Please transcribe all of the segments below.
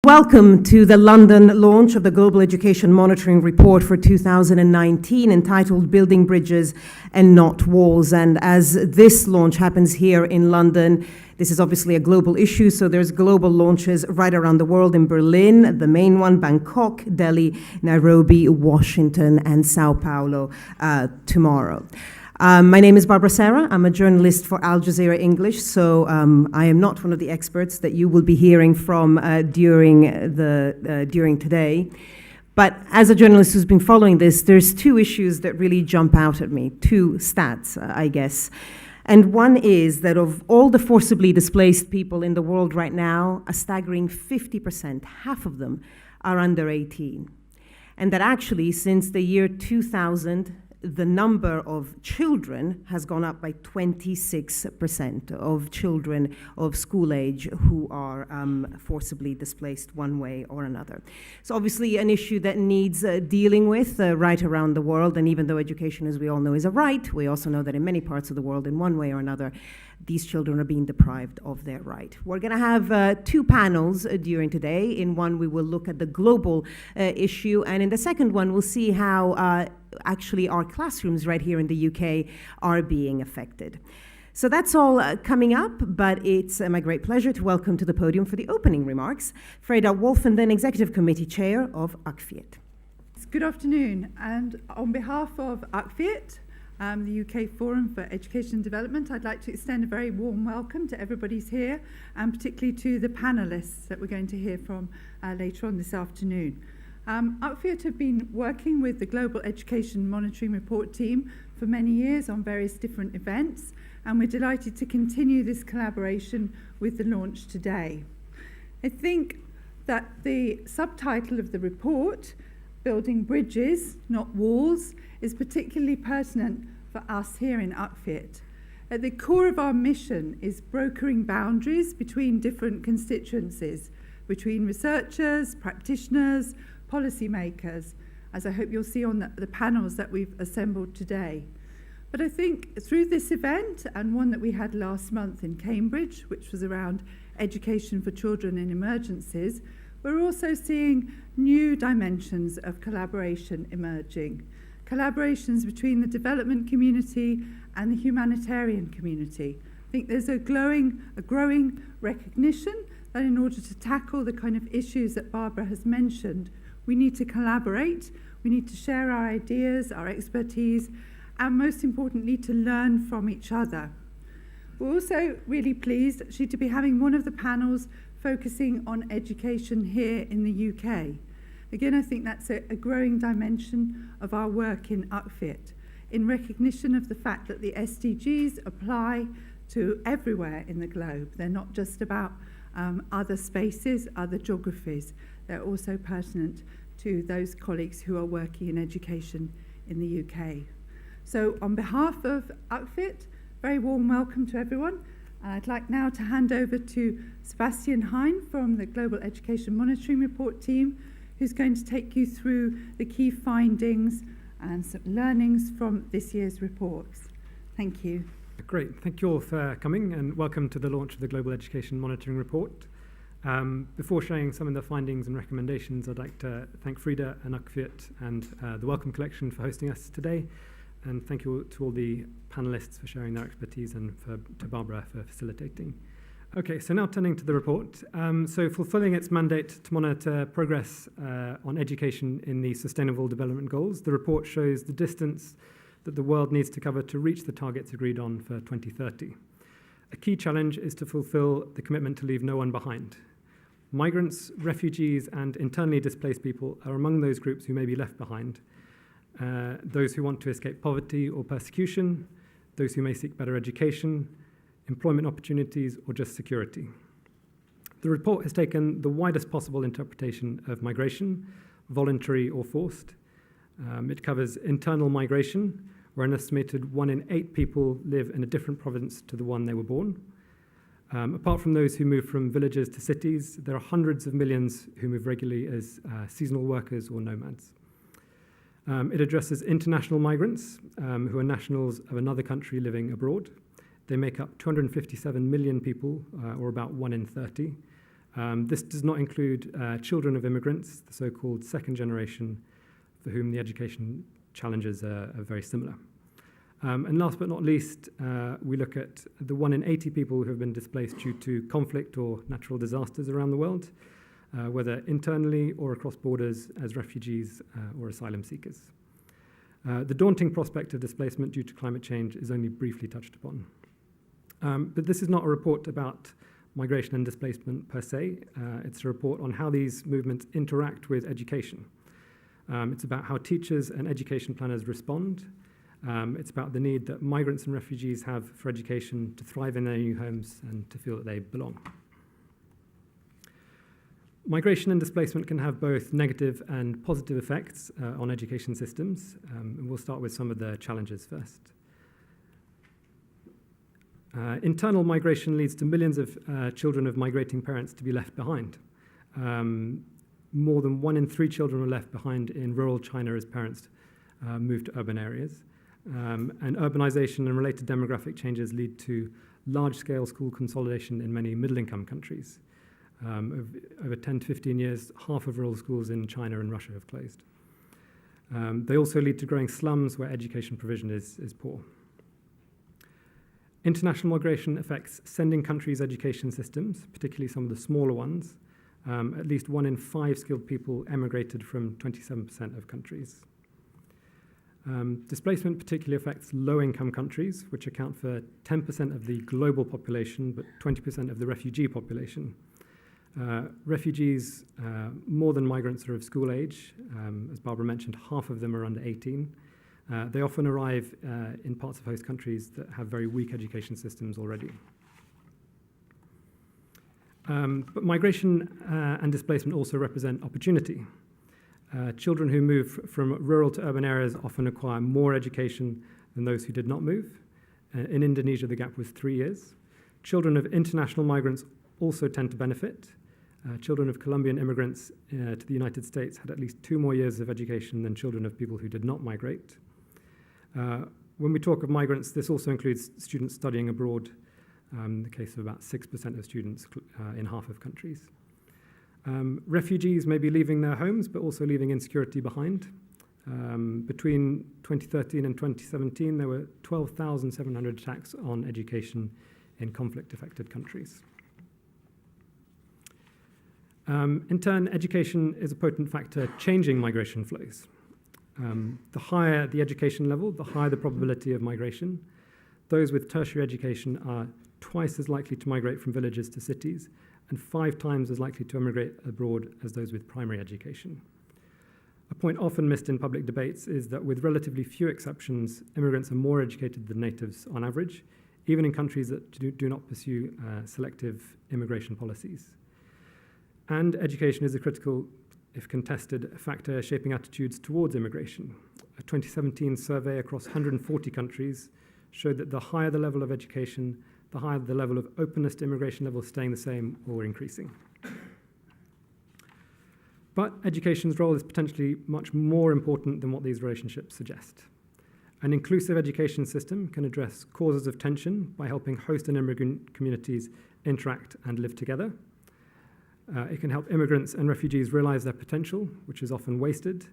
Welcome to the London launch of the Global Education Monitoring Report for 2019, entitled Building Bridges and Not Walls. And as this launch happens here in London, this is obviously a global issue, so there's global launches right around the world: in Berlin, the main one, Bangkok, Delhi, Nairobi, Washington, and Sao Paulo tomorrow. My name is Barbara Serra. I'm a journalist for Al Jazeera English, so I am not one of the experts that you will be hearing from during today. But as a journalist who's been following this, there's two issues that really jump out at me, two stats, I guess. And one is that of all the forcibly displaced people in the world right now, a staggering 50%, half of them, are under 18. And that actually, since the year 2000, the number of children has gone up by 26% of children of school age who are forcibly displaced one way or another. So obviously an issue that needs dealing with right around the world, and even though education, as we all know, is a right, we also know that in many parts of the world, in one way or another, these children are being deprived of their right. We're going to have two panels during today. In one, we will look at the global issue, and in the second one, we'll see how actually our classrooms right here in the UK are being affected. So that's all coming up, but it's my great pleasure to welcome to the podium for the opening remarks Freda Wolfenden, Executive Committee Chair of UKFIET. Good afternoon, and on behalf of UKFIET, the UK Forum for Education and Development, I'd like to extend a very warm welcome to everybody who's here, and particularly to the panellists that we're going to hear from later on this afternoon. UKFIET have been working with the Global Education Monitoring Report team for many years on various different events, and we're delighted to continue this collaboration with the launch today. I think that the subtitle of the report, Building Bridges, Not Walls, is particularly pertinent for us here in UKFIET. At the core of our mission is brokering boundaries between different constituencies, between researchers, practitioners, policymakers, as I hope you'll see on the panels that we've assembled today. But I think through this event, and one that we had last month in Cambridge, which was around education for children in emergencies, we're also seeing new dimensions of collaboration emerging. Collaborations between the development community and the humanitarian community. I think there's a growing recognition that in order to tackle the kind of issues that Barbara has mentioned, we need to collaborate, we need to share our ideas, our expertise, and most importantly, to learn from each other. We're also really pleased actually to be having one of the panels focusing on education here in the UK. Again, I think that's a growing dimension of our work in UKFIET, in recognition of the fact that the SDGs apply to everywhere in the globe. They're not just about other spaces, other geographies. They're also pertinent to those colleagues who are working in education in the UK. So on behalf of UKFIET, very warm welcome to everyone. I'd like now to hand over to Sébastien Hine from the Global Education Monitoring Report team, who's going to take you through the key findings and some learnings from this year's reports. Thank you. Great. Thank you all for coming, and welcome to the launch of the Global Education Monitoring Report. Before sharing some of the findings and recommendations, I'd like to thank Freda and UKFIET and the Wellcome Collection for hosting us today. And thank you to all the panelists for sharing their expertise, and to Barbara for facilitating. Okay, so now turning to the report. So fulfilling its mandate to monitor progress on education in the Sustainable Development Goals, the report shows the distance that the world needs to cover to reach the targets agreed on for 2030. A key challenge is to fulfill the commitment to leave no one behind. Migrants, refugees, and internally displaced people are among those groups who may be left behind. Those who want to escape poverty or persecution, those who may seek better education, employment opportunities, or just security. The report has taken the widest possible interpretation of migration, voluntary or forced. It covers internal migration, where an estimated 1 in 8 people live in a different province to the one they were born. Apart from those who move from villages to cities, there are hundreds of millions who move regularly as seasonal workers or nomads. It addresses international migrants who are nationals of another country living abroad. They make up 257 million people, or about 1 in 30. This does not include children of immigrants, the so-called second generation, for whom the education challenges are very similar. And last but not least, we look at the 1 in 80 people who have been displaced due to conflict or natural disasters around the world, whether internally or across borders as refugees or asylum seekers. The daunting prospect of displacement due to climate change is only briefly touched upon. But this is not a report about migration and displacement per se. It's a report on how these movements interact with education. It's about how teachers and education planners respond. It's about the need that migrants and refugees have for education to thrive in their new homes and to feel that they belong. Migration and displacement can have both negative and positive effects on education systems. And we'll start with some of the challenges first. Internal migration leads to millions of children of migrating parents to be left behind. More than 1 in 3 children were left behind in rural China as parents moved to urban areas. And urbanization and related demographic changes lead to large-scale school consolidation in many middle-income countries. Over 10 to 15 years, half of rural schools in China and Russia have closed. They also lead to growing slums where education provision is poor. International migration affects sending countries' education systems, particularly some of the smaller ones. At least 1 in 5 skilled people emigrated from 27% of countries. Displacement particularly affects low-income countries, which account for 10% of the global population, but 20% of the refugee population. Refugees, more than migrants, are of school age. As Barbara mentioned, half of them are under 18. They often arrive in parts of host countries that have very weak education systems already. But migration and displacement also represent opportunity. Children who move from rural to urban areas often acquire more education than those who did not move. In Indonesia, the gap was 3 years. Children of international migrants also tend to benefit. Children of Colombian immigrants to the United States had at least 2 more years of education than children of people who did not migrate. When we talk of migrants, this also includes students studying abroad, in the case of about 6% of students in half of countries. Refugees may be leaving their homes, but also leaving insecurity behind. Between 2013 and 2017, there were 12,700 attacks on education in conflict-affected countries. In turn, education is a potent factor changing migration flows. The higher the education level, the higher the probability of migration. Those with tertiary education are twice as likely to migrate from villages to cities and 5 times as likely to emigrate abroad as those with primary education. A point often missed in public debates is that with relatively few exceptions, immigrants are more educated than natives on average, even in countries that do not pursue selective immigration policies. And education is a critical, if contested, factor shaping attitudes towards immigration. A 2017 survey across 140 countries showed that the higher the level of education, the higher the level of openness to immigration levels staying the same or increasing. But education's role is potentially much more important than what these relationships suggest. An inclusive education system can address causes of tension by helping host and immigrant communities interact and live together. It can help immigrants and refugees realize their potential, which is often wasted,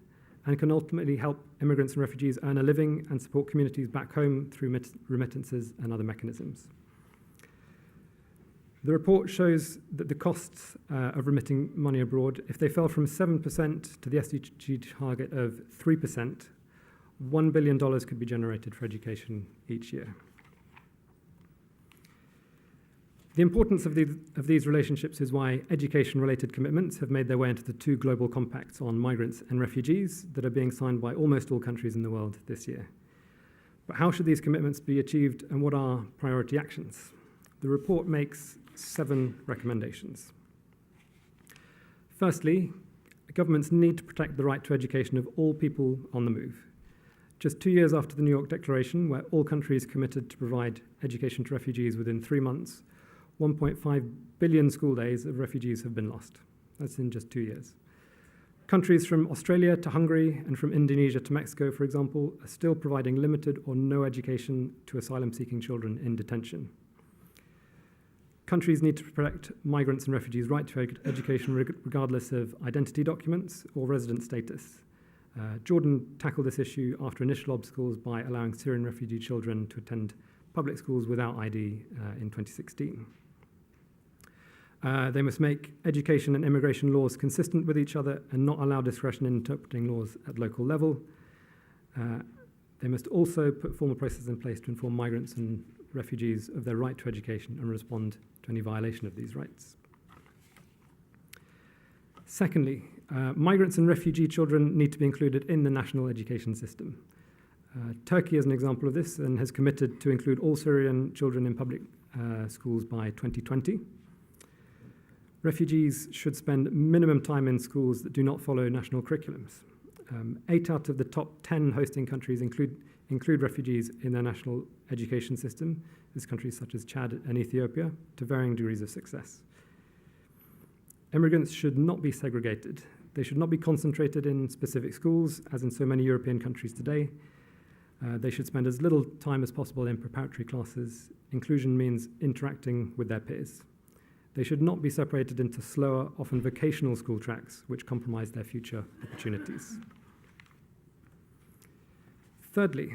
and can ultimately help immigrants and refugees earn a living and support communities back home through remittances and other mechanisms. The report shows that the costs of remitting money abroad, if they fell from 7% to the SDG target of 3%, $1 billion could be generated for education each year. The importance of these relationships is why education-related commitments have made their way into the 2 global compacts on migrants and refugees that are being signed by almost all countries in the world this year. But how should these commitments be achieved, and what are priority actions? The report makes 7 recommendations. Firstly, governments need to protect the right to education of all people on the move. Just 2 years after the New York Declaration, where all countries committed to provide education to refugees within 3 months, 1.5 billion school days of refugees have been lost. That's in just 2 years. Countries from Australia to Hungary and from Indonesia to Mexico, for example, are still providing limited or no education to asylum-seeking children in detention. Countries need to protect migrants and refugees' right to education regardless of identity documents or resident status. Jordan tackled this issue after initial obstacles by allowing Syrian refugee children to attend public schools without ID in 2016. They must make education and immigration laws consistent with each other and not allow discretion in interpreting laws at local level. They must also put formal processes in place to inform migrants and refugees of their right to education and respond to any violation of these rights. Secondly, migrants and refugee children need to be included in the national education system. Turkey is an example of this and has committed to include all Syrian children in public schools by 2020. Refugees should spend minimum time in schools that do not follow national curriculums. 8 out of the top 10 hosting countries include refugees in their national education system. There's countries such as Chad and Ethiopia, to varying degrees of success. Immigrants should not be segregated. They should not be concentrated in specific schools, as in so many European countries today. They should spend as little time as possible in preparatory classes. Inclusion means interacting with their peers. They should not be separated into slower, often vocational school tracks, which compromise their future opportunities. Thirdly,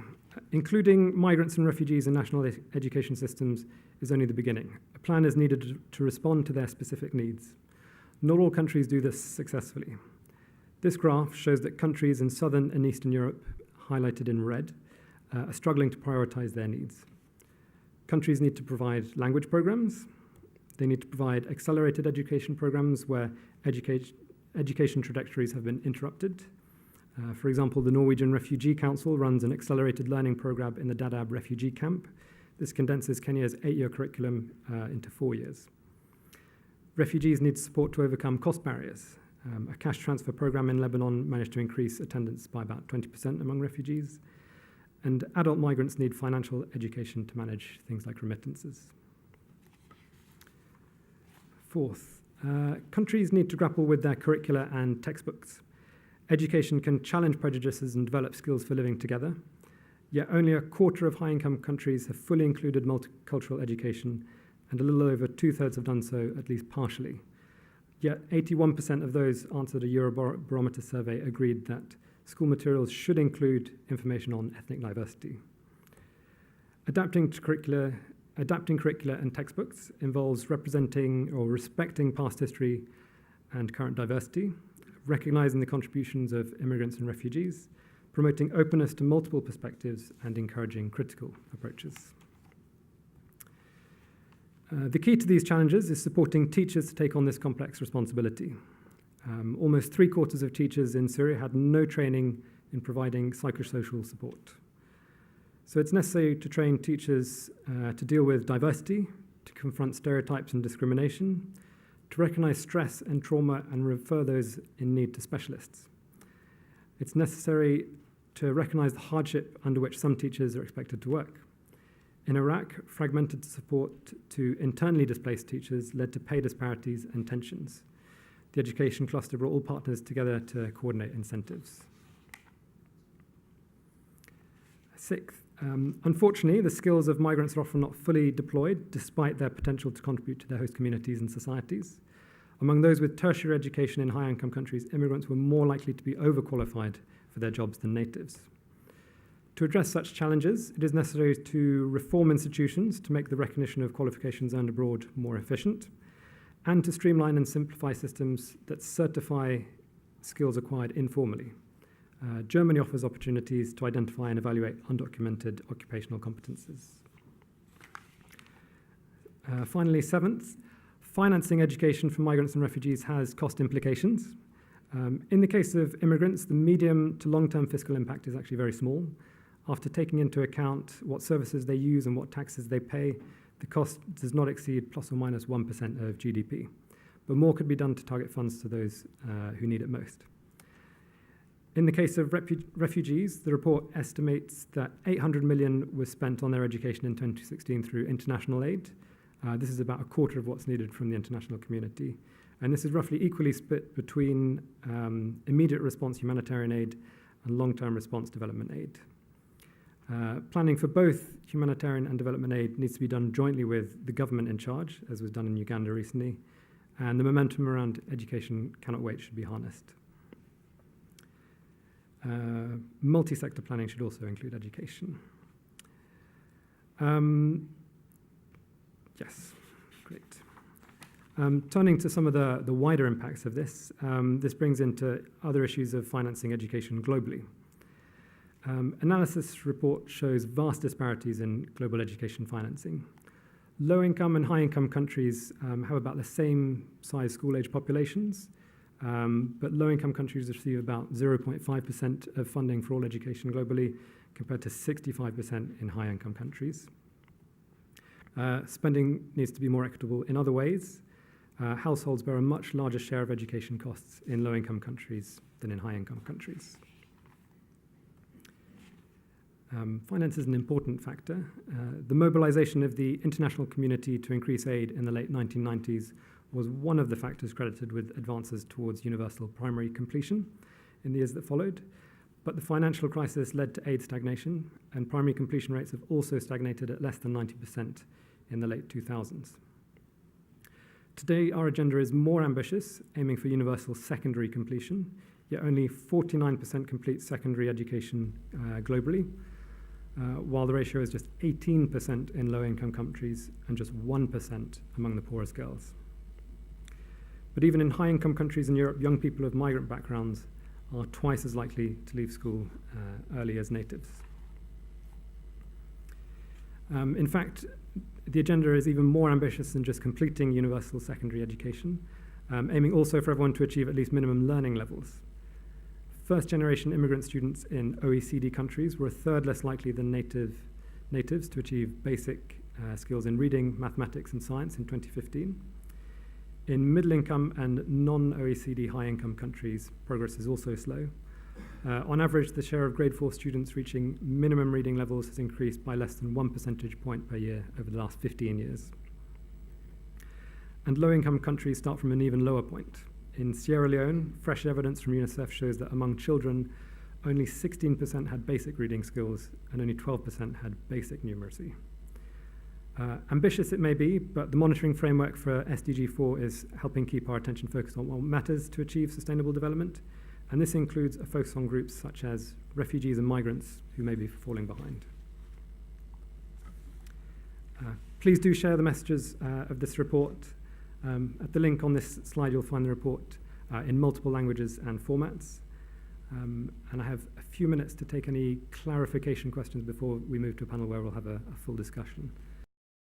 including migrants and refugees in national education systems is only the beginning. A plan is needed to respond to their specific needs. Not all countries do this successfully. This graph shows that countries in Southern and Eastern Europe, highlighted in red, are struggling to prioritize their needs. Countries need to provide language programs. They need to provide accelerated education programs where education trajectories have been interrupted. For example, the Norwegian Refugee Council runs an accelerated learning program in the Dadaab refugee camp. This condenses Kenya's 8-year curriculum into 4 years. Refugees need support to overcome cost barriers. A cash transfer program in Lebanon managed to increase attendance by about 20% among refugees. And adult migrants need financial education to manage things like remittances. Fourth, countries need to grapple with their curricula and textbooks. Education can challenge prejudices and develop skills for living together, yet only a quarter of high-income countries have fully included multicultural education, and a little over 2/3 have done so at least partially. Yet 81% of those answered a Eurobarometer survey agreed that school materials should include information on ethnic diversity. Adapting curricula and textbooks involves representing or respecting past history and current diversity, recognizing the contributions of immigrants and refugees, promoting openness to multiple perspectives, and encouraging critical approaches. The key to these challenges is supporting teachers to take on this complex responsibility. Almost 3/4 of teachers in Syria had no training in providing psychosocial support. So it's necessary to train teachers to deal with diversity, to confront stereotypes and discrimination, to recognize stress and trauma and refer those in need to specialists. It's necessary to recognize the hardship under which some teachers are expected to work. In Iraq, fragmented support to internally displaced teachers led to pay disparities and tensions. The education cluster brought all partners together to coordinate incentives. Sixth, unfortunately, the skills of migrants are often not fully deployed despite their potential to contribute to their host communities and societies. Among those with tertiary education in high-income countries, immigrants were more likely to be overqualified for their jobs than natives. To address such challenges, it is necessary to reform institutions to make the recognition of qualifications earned abroad more efficient, and to streamline and simplify systems that certify skills acquired informally. Germany offers opportunities to identify and evaluate undocumented occupational competences. Finally, seventh, financing education for migrants and refugees has cost implications. In the case of immigrants, the medium to long-term fiscal impact is actually very small. After taking into account what services they use and what taxes they pay, the cost does not exceed plus or minus 1% of GDP. But more could be done to target funds to those who need it most. In the case of refugees, the report estimates that 800 million was spent on their education in 2016 through international aid. This is about a quarter of what's needed from the international community. And this is roughly equally split between immediate response humanitarian aid and long-term response development aid. Planning for both humanitarian and development aid needs to be done jointly with the government in charge, as was done in Uganda recently, and the momentum around education cannot wait should be harnessed. Multi-sector planning should also include education. Yes, great. Turning to some of the wider impacts of this, this brings into other issues of financing education globally. Analysis report shows vast disparities in global education financing. Low-income and high-income countries have about the same size school-age populations, but low-income countries receive about 0.5% of funding for all education globally, compared to 65% in high-income countries. Spending needs to be more equitable in other ways. Households bear a much larger share of education costs in low-income countries than in high-income countries. Finance is an important factor. The mobilization of the international community to increase aid in the late 1990s was one of the factors credited with advances towards universal primary completion in the years that followed. But the financial crisis led to aid stagnation, and primary completion rates have also stagnated at less than 90% in the late 2000s. Today, our agenda is more ambitious, aiming for universal secondary completion, yet only 49% complete secondary education globally, while the ratio is just 18% in low-income countries and just 1% among the poorest girls. But even in high-income countries in Europe, young people of migrant backgrounds are twice as likely to leave school early as natives. In fact, the agenda is even more ambitious than just completing universal secondary education, aiming also for everyone to achieve at least minimum learning levels. First-generation immigrant students in OECD countries were a third less likely than natives to achieve basic skills in reading, mathematics, and science in 2015. In middle-income and non-OECD high-income countries, progress is also slow. On average, the share of grade 4 students reaching minimum reading levels has increased by less than 1 percentage point per year over the last 15 years. And low-income countries start from an even lower point. In Sierra Leone, fresh evidence from UNICEF shows that among children, only 16% had basic reading skills and only 12% had basic numeracy. Ambitious it may be, but the monitoring framework for SDG 4 is helping keep our attention focused on what matters to achieve sustainable development, and this includes a focus on groups such as refugees and migrants who may be falling behind. Please do share the messages of this report. At the link on this slide, you'll find the report in multiple languages and formats. And I have a few minutes to take any clarification questions before we move to a panel where we'll have a full discussion.